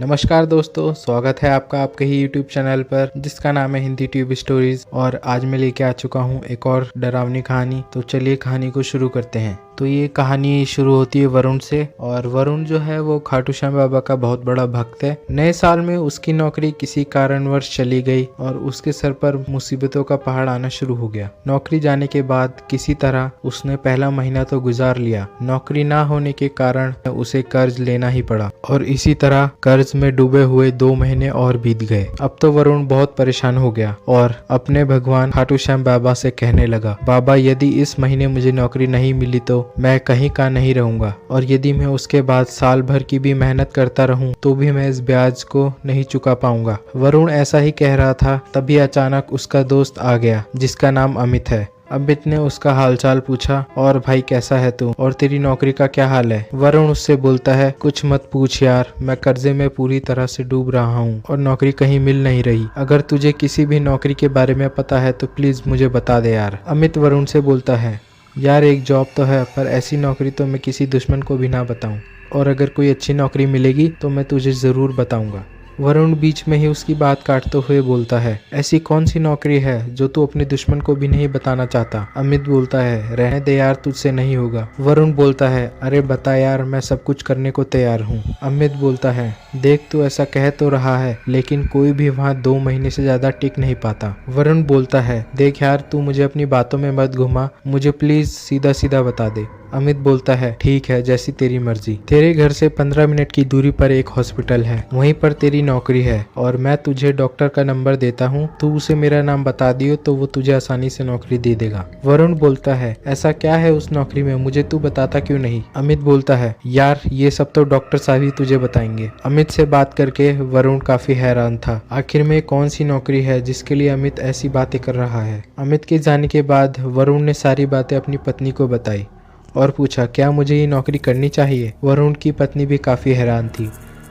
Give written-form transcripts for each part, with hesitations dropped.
नमस्कार दोस्तों, स्वागत है आपका आपके ही YouTube चैनल पर जिसका नाम है हिंदी ट्यूब स्टोरीज। और आज मैं लेके आ चुका हूँ एक और डरावनी कहानी। तो चलिए कहानी को शुरू करते हैं। तो ये कहानी शुरू होती है वरुण से। और वरुण जो है वो खाटू श्याम बाबा का बहुत बड़ा भक्त है। नए साल में उसकी नौकरी किसी कारणवश चली गई और उसके सर पर मुसीबतों का पहाड़ आना शुरू हो गया। नौकरी जाने के बाद किसी तरह उसने पहला महीना तो गुजार लिया। नौकरी ना होने के कारण उसे कर्ज लेना ही पड़ा और इसी तरह कर्ज में डूबे हुए 2 महीने और बीत गए। अब तो वरुण बहुत परेशान हो गया और अपने भगवान खाटू श्याम बाबा से कहने लगा, बाबा यदि इस महीने मुझे नौकरी नहीं मिली तो मैं कहीं का नहीं रहूंगा, और यदि मैं उसके बाद साल भर की भी मेहनत करता रहूं तो भी मैं इस ब्याज को नहीं चुका पाऊंगा। वरुण ऐसा ही कह रहा था, तभी अचानक उसका दोस्त आ गया जिसका नाम अमित है। अमित ने उसका हालचाल पूछा, और भाई कैसा है तू, और तेरी नौकरी का क्या हाल है। वरुण उससे बोलता है, कुछ मत पूछ यार, मैं कर्जे में पूरी तरह से डूब रहा हूँ और नौकरी कहीं मिल नहीं रही। अगर तुझे किसी भी नौकरी के बारे में पता है तो प्लीज मुझे बता दे यार। अमित वरुण से बोलता है, यार एक जॉब तो है पर ऐसी नौकरी तो मैं किसी दुश्मन को भी ना बताऊं, और अगर कोई अच्छी नौकरी मिलेगी तो मैं तुझे जरूर बताऊंगा। वरुण बीच में ही उसकी बात काटते हुए बोलता है, ऐसी कौन सी नौकरी है जो तू अपने दुश्मन को भी नहीं बताना चाहता। अमित बोलता है, रहने दे यार, तुझसे नहीं होगा। वरुण बोलता है, अरे बता यार, मैं सब कुछ करने को तैयार हूँ। अमित बोलता है, देख तू ऐसा कह तो रहा है लेकिन कोई भी वहाँ 2 महीने से ज्यादा टिक नहीं पाता। वरुण बोलता है, देख यार तू मुझे अपनी बातों में मत घुमा, मुझे प्लीज सीधा सीधा बता दे। अमित बोलता है, ठीक है जैसी तेरी मर्जी। तेरे घर से 15 मिनट की दूरी पर एक हॉस्पिटल है, वहीं पर तेरी नौकरी है और मैं तुझे डॉक्टर का नंबर देता हूँ, तू उसे मेरा नाम बता दियो तो वो तुझे आसानी से नौकरी दे देगा। वरुण बोलता है, ऐसा क्या है उस नौकरी में, मुझे तू बताता क्यों नहीं। अमित बोलता है, यार ये सब तो डॉक्टर साहब ही तुझे बताएंगे। अमित से बात करके वरुण काफी हैरान था, आखिर में कौन सी नौकरी है जिसके लिए अमित ऐसी बातें कर रहा है। अमित के जाने के बाद वरुण ने सारी बातें अपनी पत्नी को बताई और पूछा, क्या मुझे ये नौकरी करनी चाहिए। वरुण की पत्नी भी काफ़ी हैरान थी,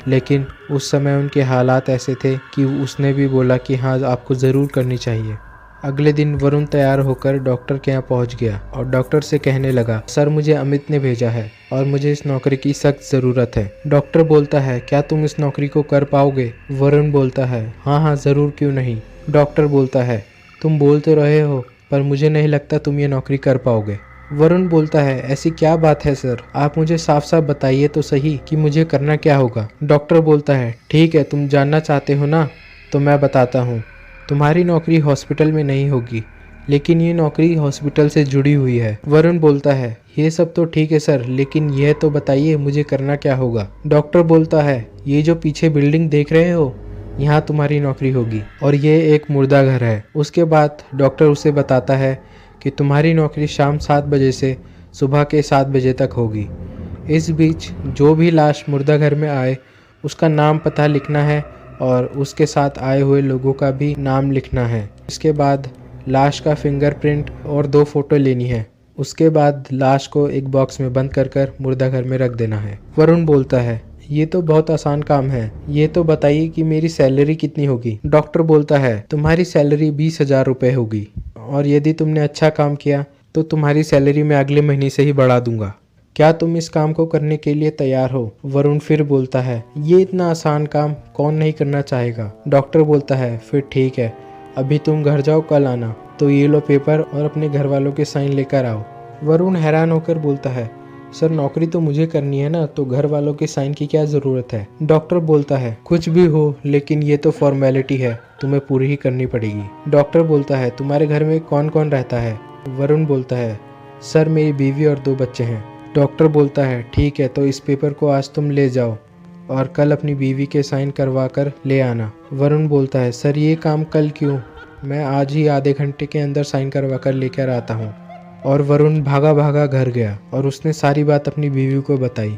लेकिन उस समय उनके हालात ऐसे थे कि उसने भी बोला कि हाँ आपको ज़रूर करनी चाहिए। अगले दिन वरुण तैयार होकर डॉक्टर के यहाँ पहुँच गया और डॉक्टर से कहने लगा, सर मुझे अमित ने भेजा है और मुझे इस नौकरी की सख्त ज़रूरत है। डॉक्टर बोलता है, क्या तुम इस नौकरी को कर पाओगे। वरुण बोलता है, हाँ हाँ ज़रूर, क्यों नहीं। डॉक्टर बोलता है, तुम बोल तो रहे हो पर मुझे नहीं लगता तुम ये नौकरी कर पाओगे। वरुण बोलता है, ऐसी क्या बात है सर, आप मुझे साफ साफ बताइए तो सही कि मुझे करना क्या होगा। डॉक्टर बोलता है, ठीक है तुम जानना चाहते हो ना, तो मैं बताता हूँ। तुम्हारी नौकरी हॉस्पिटल में नहीं होगी, लेकिन ये नौकरी हॉस्पिटल से जुड़ी हुई है। वरुण बोलता है, ये सब तो ठीक है सर, लेकिन यह तो बताइए मुझे करना क्या होगा। डॉक्टर बोलता है, ये जो पीछे बिल्डिंग देख रहे हो, यहाँ तुम्हारी नौकरी होगी और ये एक मुर्दा घर है। उसके बाद डॉक्टर उसे बताता है कि तुम्हारी नौकरी शाम 7 बजे से सुबह के 7 बजे तक होगी। इस बीच जो भी लाश मुर्दा घर में आए उसका नाम पता लिखना है और उसके साथ आए हुए लोगों का भी नाम लिखना है। इसके बाद लाश का फिंगरप्रिंट और 2 फोटो लेनी है। उसके बाद लाश को एक बॉक्स में बंद कर मुर्दा घर में रख देना है। वरुण बोलता है, ये तो बहुत आसान काम है, ये तो बताइए कि मेरी सैलरी कितनी होगी। डॉक्टर बोलता है, तुम्हारी सैलरी 20,000 रुपये होगी और यदि तुमने अच्छा काम किया तो तुम्हारी सैलरी मैं अगले महीने से ही बढ़ा दूंगा। क्या तुम इस काम को करने के लिए तैयार हो। वरुण फिर बोलता है, ये इतना आसान काम कौन नहीं करना चाहेगा। डॉक्टर बोलता है, फिर ठीक है, अभी तुम घर जाओ, कल आना। तो ये लो पेपर और अपने घर वालों के साइन लेकर आओ। वरुण हैरान होकर बोलता है, सर नौकरी तो मुझे करनी है ना, तो घर वालों के साइन की क्या ज़रूरत है। डॉक्टर बोलता है, कुछ भी हो लेकिन ये तो फॉर्मेलिटी है, तुम्हें पूरी ही करनी पड़ेगी। डॉक्टर बोलता है, तुम्हारे घर में कौन कौन रहता है। वरुण बोलता है, सर मेरी बीवी और 2 बच्चे हैं। डॉक्टर बोलता है, ठीक है, तो इस पेपर को आज तुम ले जाओ और कल अपनी बीवी के साइन करवा कर ले आना। वरुण बोलता है, सर ये काम कल क्यों, मैं आज ही आधे घंटे के अंदर साइन करवा कर लेकर आता हूँ। और वरुण भागा भागा घर गया और उसने सारी बात अपनी बीवी को बताई।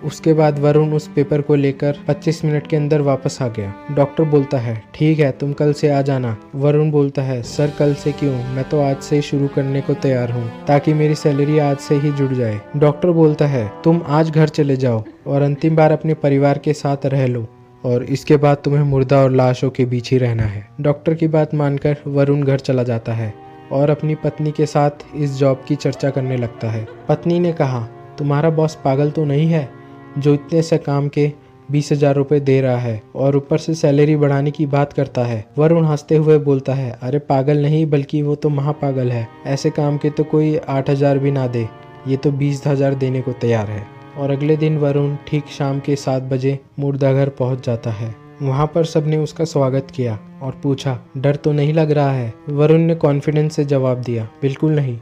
उसके बाद वरुण उस पेपर को लेकर 25 मिनट के अंदर वापस आ गया। डॉक्टर बोलता है, ठीक है तुम कल से आ जाना। वरुण बोलता है, सर कल से क्यों, मैं तो आज से ही शुरू करने को तैयार हूँ ताकि मेरी सैलरी आज से ही जुड़ जाए। डॉक्टर बोलता है, तुम आज घर चले जाओ और अंतिम बार अपने परिवार के साथ रह लो और इसके बाद तुम्हें मुर्दा और लाशों के बीच ही रहना है। डॉक्टर की बात मानकर वरुण घर चला जाता है और अपनी पत्नी के साथ इस जॉब की चर्चा करने लगता है। पत्नी ने कहा, तुम्हारा बॉस पागल तो नहीं है जो इतने से काम के 20,000 रुपए दे रहा है और ऊपर से सैलरी बढ़ाने की बात करता है। वरुण हंसते हुए बोलता है, अरे पागल नहीं बल्कि वो तो महापागल है, ऐसे काम के तो कोई 8,000 भी ना दे, ये तो 20,000 देने को तैयार है। और अगले दिन वरुण ठीक शाम के 7 बजे मुर्दाघर पहुंच जाता है। वहां पर सबने उसका स्वागत किया और पूछा, डर तो नहीं लग रहा है? वरुण ने कॉन्फिडेंस से जवाब दिया, बिल्कुल नहीं।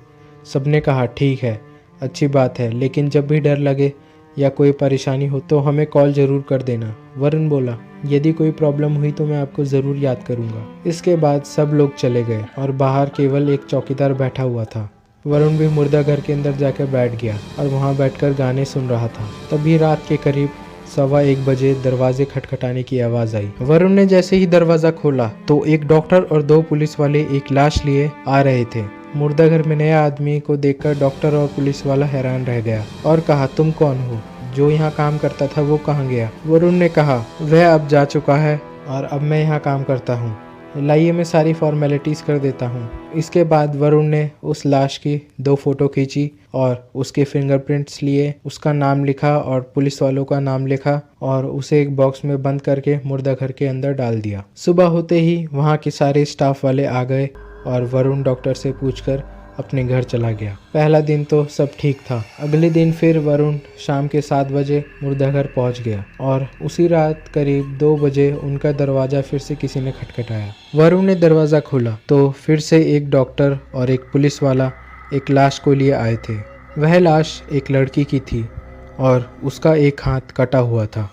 सबने कहा, ठीक है, अच्छी बात है, लेकिन जब भी डर लगे या कोई परेशानी हो तो हमें कॉल जरूर कर देना। वरुण बोला, यदि कोई प्रॉब्लम हुई तो मैं आपको ज़रूर याद करूंगा। इसके बाद सब लोग चले गए और बाहर केवल एक चौकीदार बैठा हुआ था। वरुण भी मुर्दाघर के अंदर जाकर बैठ गया और वहां बैठकर गाने सुन रहा था। तभी रात के करीब 1:15 बजे दरवाजे खटखटाने की आवाज़ आई। वरुण ने जैसे ही दरवाज़ा खोला तो एक डॉक्टर और 2 पुलिस वाले एक लाश लिए आ रहे थे। मुर्दाघर में नए आदमी को देखकर डॉक्टर और पुलिस वाला हैरान रह गया और कहा, तुम कौन हो? जो यहाँ काम करता था वो कहाँ गया? वरुण ने कहा, वह अब जा चुका है और अब मैं यहाँ काम करता हूँ। लाइए मैं सारी फॉर्मेलिटीज़ कर देता हूँ। इसके बाद वरुण ने उस लाश की 2 फोटो खींची और उसके फिंगरप्रिंट्स लिए, उसका नाम लिखा और पुलिस वालों का नाम लिखा और उसे एक बॉक्स में बंद करके मुर्दाघर के अंदर डाल दिया। सुबह होते ही वहाँ के सारे स्टाफ वाले आ गए और वरुण डॉक्टर से पूछकर अपने घर चला गया। पहला दिन तो सब ठीक था। अगले दिन फिर वरुण शाम के 7 बजे मुर्दाघर पहुंच गया और उसी रात करीब 2 बजे उनका दरवाज़ा फिर से किसी ने खटखटाया। वरुण ने दरवाज़ा खोला तो फिर से एक डॉक्टर और एक पुलिस वाला एक लाश को लिए आए थे। वह लाश एक लड़की की थी और उसका एक हाथ कटा हुआ था।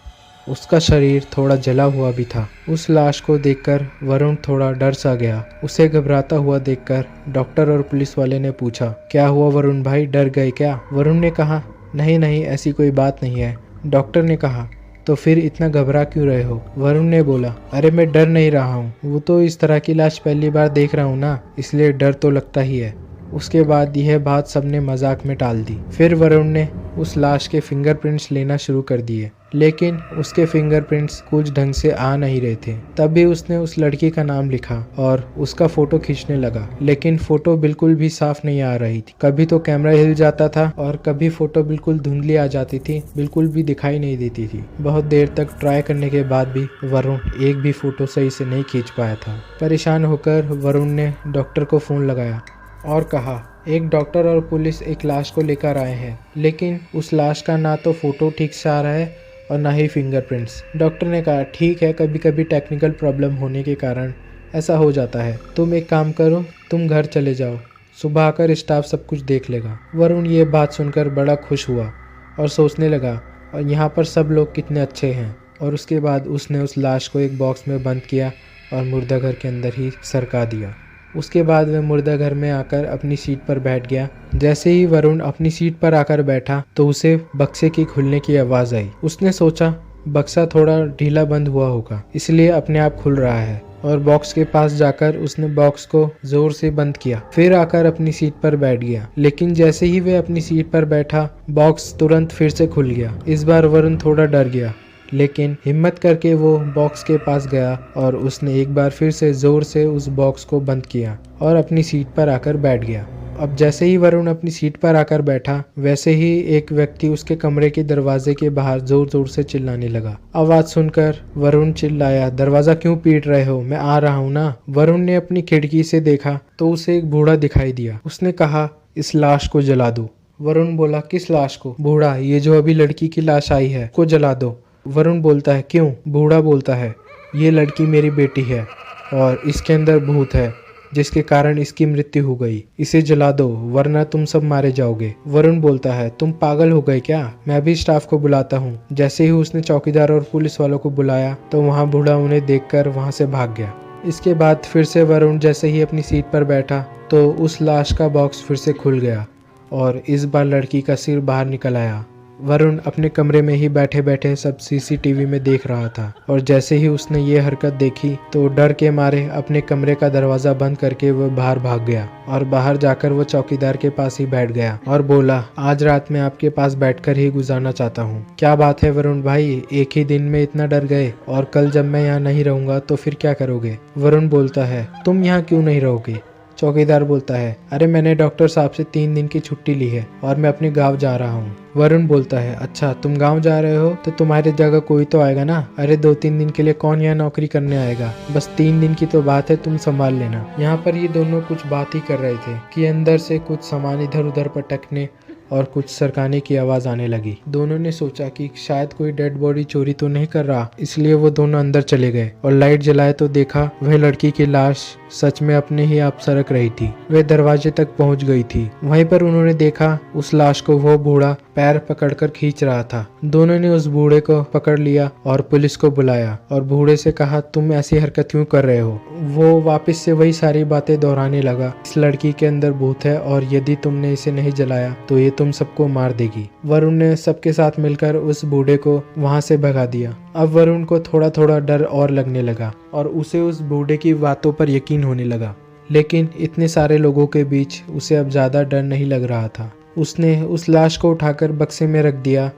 उसका शरीर थोड़ा जला हुआ भी था। उस लाश को देखकर वरुण थोड़ा डर सा गया। उसे घबराता हुआ देखकर डॉक्टर और पुलिस वाले ने पूछा, क्या हुआ वरुण भाई, डर गए क्या? वरुण ने कहा, नहीं नहीं, ऐसी कोई बात नहीं है। डॉक्टर ने कहा, तो फिर इतना घबरा क्यों रहे हो? वरुण ने बोला, अरे मैं डर नहीं रहा हूँ, वो तो इस तरह की लाश पहली बार देख रहा हूँ ना, इसलिए डर तो लगता ही है। उसके बाद यह बात सबने मजाक में टाल दी। फिर वरुण ने उस लाश के फिंगरप्रिंट्स लेना शुरू कर दिए, लेकिन उसके फिंगरप्रिंट्स कुछ ढंग से आ नहीं रहे थे। तभी उसने उस लड़की का नाम लिखा और उसका फोटो खींचने लगा, लेकिन फोटो बिल्कुल भी साफ नहीं आ रही थी। कभी तो कैमरा हिल जाता था और कभी फोटो बिल्कुल धुंधली आ जाती थी, बिल्कुल भी दिखाई नहीं देती थी। बहुत देर तक ट्राई करने के बाद भी वरुण एक भी फोटो सही से नहीं खींच पाया था। परेशान होकर वरुण ने डॉक्टर को फोन लगाया और कहा, एक डॉक्टर और पुलिस एक लाश को लेकर आए हैं, लेकिन उस लाश का ना तो फोटो ठीक से आ रहा है और ना ही फिंगरप्रिंट्स। डॉक्टर ने कहा, ठीक है, कभी कभी टेक्निकल प्रॉब्लम होने के कारण ऐसा हो जाता है। तुम एक काम करो, तुम घर चले जाओ, सुबह आकर स्टाफ सब कुछ देख लेगा। वरुण ये बात सुनकर बड़ा खुश हुआ और सोचने लगा, और यहाँ पर सब लोग कितने अच्छे हैं। और उसके बाद उसने उस लाश को एक बॉक्स में बंद किया और मुर्दाघर के अंदर ही सरका दिया। उसके बाद वह मुर्दाघर में आकर अपनी सीट पर बैठ गया। जैसे ही वरुण अपनी सीट पर आकर बैठा तो उसे बक्से की खुलने की आवाज़ आई। उसने सोचा बक्सा थोड़ा ढीला बंद हुआ होगा, इसलिए अपने आप खुल रहा है, और बॉक्स के पास जाकर उसने बॉक्स को जोर से बंद किया। फिर आकर अपनी सीट पर बैठ गया, लेकिन जैसे ही वह अपनी सीट पर बैठा बॉक्स तुरंत फिर से खुल गया। इस बार वरुण थोड़ा डर गया, लेकिन हिम्मत करके वो बॉक्स के पास गया और उसने एक बार फिर से जोर से उस बॉक्स को बंद किया और अपनी सीट पर आकर बैठ गया। अब जैसे ही वरुण अपनी सीट पर आकर बैठा, वैसे ही एक व्यक्ति उसके कमरे के दरवाजे के बाहर जोर जोर से चिल्लाने लगा। आवाज सुनकर वरुण चिल्लाया, दरवाजा क्यों पीट रहे हो, मैं आ रहा हूँ ना। वरुण ने अपनी खिड़की से देखा तो उसे एक बूढ़ा दिखाई दिया। उसने कहा, इस लाश को जला दो। वरुण बोला, किस लाश को? बूढ़ा, ये जो अभी लड़की की लाश आई है, को जला दो। वरुण बोलता है, क्यों? बूढ़ा बोलता है, ये लड़की मेरी बेटी है और इसके अंदर भूत है जिसके कारण इसकी मृत्यु हो गई, इसे जला दो वरना तुम सब मारे जाओगे। वरुण बोलता है, तुम पागल हो गए क्या? मैं भी स्टाफ को बुलाता हूँ। जैसे ही उसने चौकीदार और पुलिस वालों को बुलाया तो वहाँ बूढ़ा उन्हें देखकर वहाँ से भाग गया। इसके बाद फिर से वरुण जैसे ही अपनी सीट पर बैठा तो उस लाश का बॉक्स फिर से खुल गया और इस बार लड़की का सिर बाहर निकल आया। वरुण अपने कमरे में ही बैठे बैठे सब सीसीटीवी में देख रहा था और जैसे ही उसने ये हरकत देखी तो डर के मारे अपने कमरे का दरवाजा बंद करके वो बाहर भाग गया और बाहर जाकर वो चौकीदार के पास ही बैठ गया और बोला, आज रात मैं आपके पास बैठकर ही गुजारना चाहता हूँ। क्या बात है वरुण भाई, एक ही दिन में इतना डर गए, और कल जब मैं यहाँ नहीं रहूंगा तो फिर क्या करोगे? वरुण बोलता है, तुम यहाँ क्यों नहीं रहोगे? चौकीदार बोलता है, अरे मैंने डॉक्टर साहब से 3 दिन की छुट्टी ली है और मैं अपने गाँव जा रहा हूँ। वरुण बोलता है, अच्छा तुम गांव जा रहे हो तो तुम्हारी जगह कोई तो आएगा ना। अरे 2-3 दिन के लिए कौन यहाँ नौकरी करने आएगा, बस 3 दिन की तो बात है, तुम संभाल लेना। यहाँ पर ये दोनों कुछ बात ही कर रहे थे कि अंदर से कुछ सामान इधर उधर पटकने और कुछ सरकाने की आवाज आने लगी। दोनों ने सोचा कि शायद कोई डेड बॉडी चोरी तो नहीं कर रहा, इसलिए वो दोनों अंदर चले गए और लाइट जलाए तो देखा वह लड़की की लाश सच में अपने ही आप सरक रही थी। वह दरवाजे तक पहुंच गई थी। वहीं पर उन्होंने देखा उस लाश को वो बूढ़ा पैर पकड़कर खींच रहा था। दोनों ने उस बूढ़े को पकड़ लिया और पुलिस को बुलाया और बूढ़े से कहा, तुम ऐसी हरकत क्यों कर रहे हो। वो वापस से वही सारी बातें दोहराने लगा, इस लड़की के अंदर भूत है और यदि तुमने इसे नहीं जलाया तो ये तुम सबको मार देगी। वरुण ने सबके साथ मिलकर उस बूढ़े को वहां से भगा दिया। अब वरुण को थोड़ा थोड़ा डर और लगने लगा और उसे उस बूढ़े की बातों पर यकीन होने लगा, लेकिन इतने सारे लोगों के बीच उसे अब ज्यादा डर नहीं लग रहा था। उसने उस लाश को उठाकर बक्से में रख दिया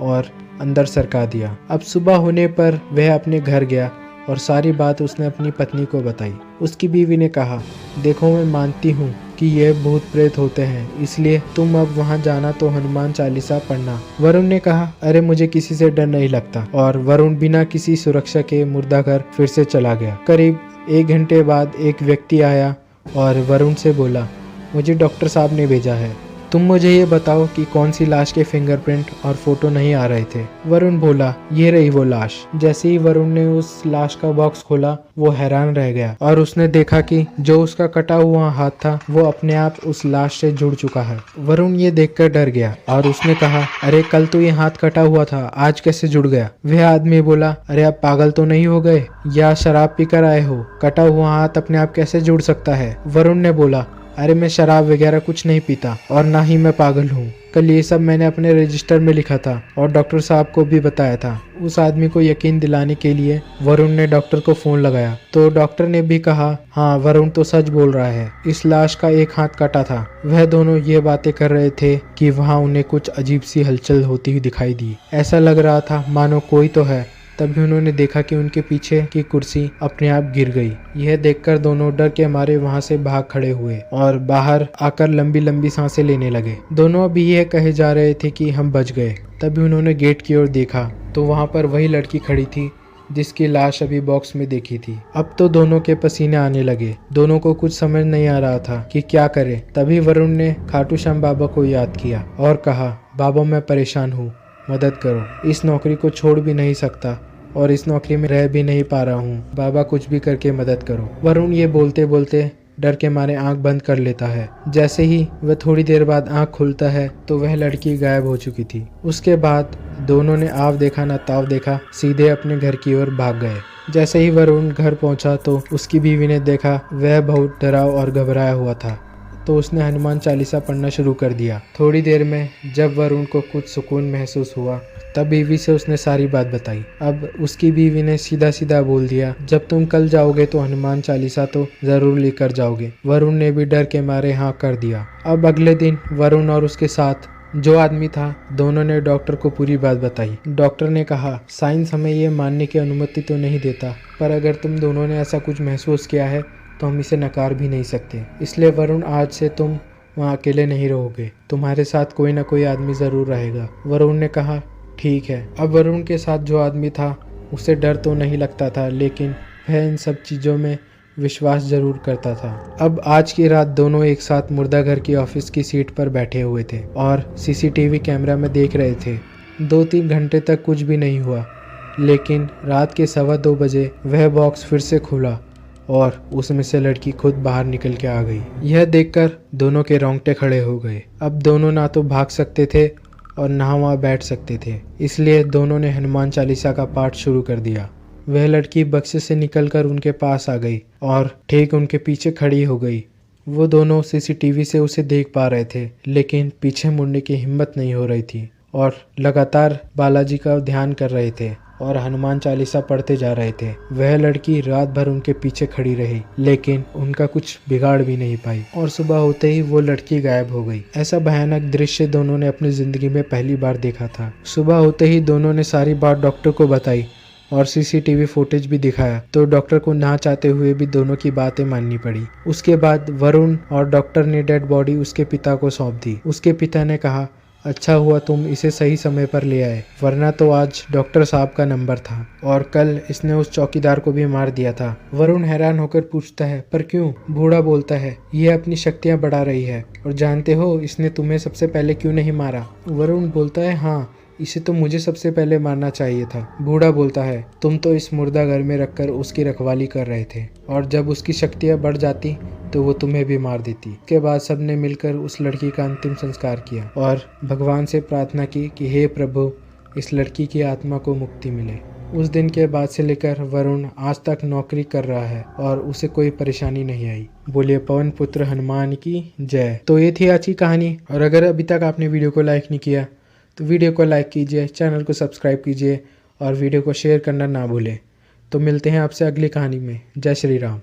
और अंदर सरका दिया। अब सुबह होने पर वह अपने घर गया और सारी बात उसने अपनी पत्नी को बताई। उसकी बीवी ने कहा, देखो मैं मानती हूँ कि यह भूत प्रेत होते हैं, इसलिए तुम अब वहाँ जाना तो हनुमान चालीसा पढ़ना। वरुण ने कहा, अरे मुझे किसी से डर नहीं लगता, और वरुण बिना किसी सुरक्षा के मुर्दाघर फिर से चला गया। करीब 1 घंटे बाद एक व्यक्ति आया और वरुण से बोला, मुझे डॉक्टर साहब ने भेजा है, तुम मुझे ये बताओ कि कौन सी लाश के फिंगरप्रिंट और फोटो नहीं आ रहे थे। वरुण बोला, ये रही वो लाश। जैसे ही वरुण ने उस लाश का बॉक्स खोला वो हैरान रह गया और उसने देखा कि जो उसका कटा हुआ हाथ था वो अपने आप उस लाश से जुड़ चुका है। वरुण ये देखकर डर गया और उसने कहा, अरे कल तो ये हाथ कटा हुआ था, आज कैसे जुड़ गया। वह आदमी बोला, अरे आप पागल तो नहीं हो गए या शराब पीकर आए हो, कटा हुआ हाथ अपने आप कैसे जुड़ सकता है। वरुण ने बोला, अरे मैं शराब वगैरह कुछ नहीं पीता और ना ही मैं पागल हूँ, कल ये सब मैंने अपने रजिस्टर में लिखा था और डॉक्टर साहब को भी बताया था। उस आदमी को यकीन दिलाने के लिए वरुण ने डॉक्टर को फोन लगाया तो डॉक्टर ने भी कहा, हाँ वरुण तो सच बोल रहा है, इस लाश का एक हाथ कटा था। वह दोनों ये बातें कर रहे थे कि वहाँ उन्हें कुछ अजीब सी हलचल होती हुई दिखाई दी। ऐसा लग रहा था मानो कोई तो है। तभी उन्होंने देखा कि उनके पीछे की कुर्सी अपने आप गिर गई। यह देखकर दोनों डर के मारे वहां से भाग खड़े हुए और बाहर आकर लंबी लंबी सांसें लेने लगे। दोनों अभी यह कहे जा रहे थे कि हम बच गए। तभी उन्होंने गेट की ओर देखा तो वहां पर वही लड़की खड़ी थी जिसकी लाश अभी बॉक्स में देखी थी। अब तो दोनों के पसीने आने लगे। दोनों को कुछ समझ नहीं आ रहा था कि क्या करे। तभी वरुण ने खाटू श्याम बाबा को याद किया और कहा, बाबा मैं परेशान हूँ, मदद करो, इस नौकरी को छोड़ भी नहीं सकता और इस नौकरी में रह भी नहीं पा रहा हूँ, बाबा कुछ भी करके मदद करो। वरुण ये बोलते बोलते डर के मारे आंख बंद कर लेता है। जैसे ही वह थोड़ी देर बाद आंख खुलता है तो वह लड़की गायब हो चुकी थी। उसके बाद दोनों ने आव देखा न ताव देखा, सीधे अपने घर की ओर भाग गए। जैसे ही वरुण घर पहुंचा तो उसकी बीवी ने देखा वह बहुत डरा और घबराया हुआ था, तो उसने हनुमान चालीसा पढ़ना शुरू कर दिया। थोड़ी देर में जब वरुण को कुछ सुकून महसूस हुआ तब बीवी से उसने सारी बात बताई। अब उसकी बीवी ने सीधा सीधा बोल दिया, जब तुम कल जाओगे तो हनुमान चालीसा तो जरूर लेकर जाओगे। वरुण ने भी डर के मारे हाँ कर दिया। अब अगले दिन वरुण और उसके साथ जो आदमी था दोनों ने डॉक्टर को पूरी बात बताई। डॉक्टर ने कहा, साइंस हमें ये मानने की अनुमति तो नहीं देता, पर अगर तुम दोनों ने ऐसा कुछ महसूस किया है तो हम इसे नकार भी नहीं सकते। इसलिए वरुण आज से तुम वहाँ अकेले नहीं रहोगे, तुम्हारे साथ कोई ना कोई आदमी जरूर रहेगा। वरुण ने कहा, ठीक है। अब वरुण के साथ जो आदमी था उसे डर तो नहीं लगता था, लेकिन वह इन सब चीज़ों में विश्वास जरूर करता था। अब आज की रात दोनों एक साथ मुर्दाघर की ऑफिस की सीट पर बैठे हुए थे और सीसीटीवी कैमरा में देख रहे थे। 2-3 घंटे तक कुछ भी नहीं हुआ, लेकिन रात के 2:15 बजे वह बॉक्स फिर से खुला और उसमें से लड़की खुद बाहर निकल के आ गई। यह देखकर दोनों के रोंगटे खड़े हो गए। अब दोनों ना तो भाग सकते थे और ना वहाँ बैठ सकते थे, इसलिए दोनों ने हनुमान चालीसा का पाठ शुरू कर दिया। वह लड़की बक्से से निकलकर उनके पास आ गई और ठीक उनके पीछे खड़ी हो गई। वो दोनों सीसीटीवी से उसे देख पा रहे थे, लेकिन पीछे मुड़ने की हिम्मत नहीं हो रही थी और लगातार बालाजी का ध्यान कर रहे थे और हनुमान चालीसा पढ़ते जा रहे थे। वह लड़की रात भर उनके पीछे खड़ी रही, लेकिन उनका कुछ बिगाड़ भी नहीं पाई और सुबह होते ही वो लड़की गायब हो गई। ऐसा भयानक दृश्य दोनों ने अपनी जिंदगी में पहली बार देखा था। सुबह होते ही दोनों ने सारी बात डॉक्टर को बताई और सीसीटीवी फुटेज भी दिखाया, तो डॉक्टर को ना चाहते हुए भी दोनों की बातें माननी पड़ी। उसके बाद वरुण और डॉक्टर ने डेड बॉडी उसके पिता को सौंप दी। उसके पिता ने कहा, अच्छा हुआ तुम इसे सही समय पर ले आए, वरना तो आज डॉक्टर साहब का नंबर था और कल इसने उस चौकीदार को भी मार दिया था। वरुण हैरान होकर पूछता है, पर क्यों? बूढ़ा बोलता है, यह अपनी शक्तियाँ बढ़ा रही है और जानते हो इसने तुम्हें सबसे पहले क्यों नहीं मारा? वरुण बोलता है, हाँ, इसे तो मुझे सबसे पहले मारना चाहिए था। बूढ़ा बोलता है, तुम तो इस मुर्दा घर में रखकर उसकी रखवाली कर रहे थे और जब उसकी शक्तियाँ बढ़ जाती तो वो तुम्हें भी मार देती। इसके बाद सबने मिलकर उस लड़की का अंतिम संस्कार किया और भगवान से प्रार्थना की कि हे प्रभु, इस लड़की की आत्मा को मुक्ति मिले। उस दिन के बाद से लेकर वरुण आज तक नौकरी कर रहा है और उसे कोई परेशानी नहीं आई। बोलिए पवन पुत्र हनुमान की जय। तो ये थी आज की कहानी, और अगर अभी तक आपने वीडियो को लाइक नहीं किया तो वीडियो को लाइक कीजिए, चैनल को सब्सक्राइब कीजिए और वीडियो को शेयर करना ना भूलें। तो मिलते हैं आपसे अगली कहानी में। जय श्री राम।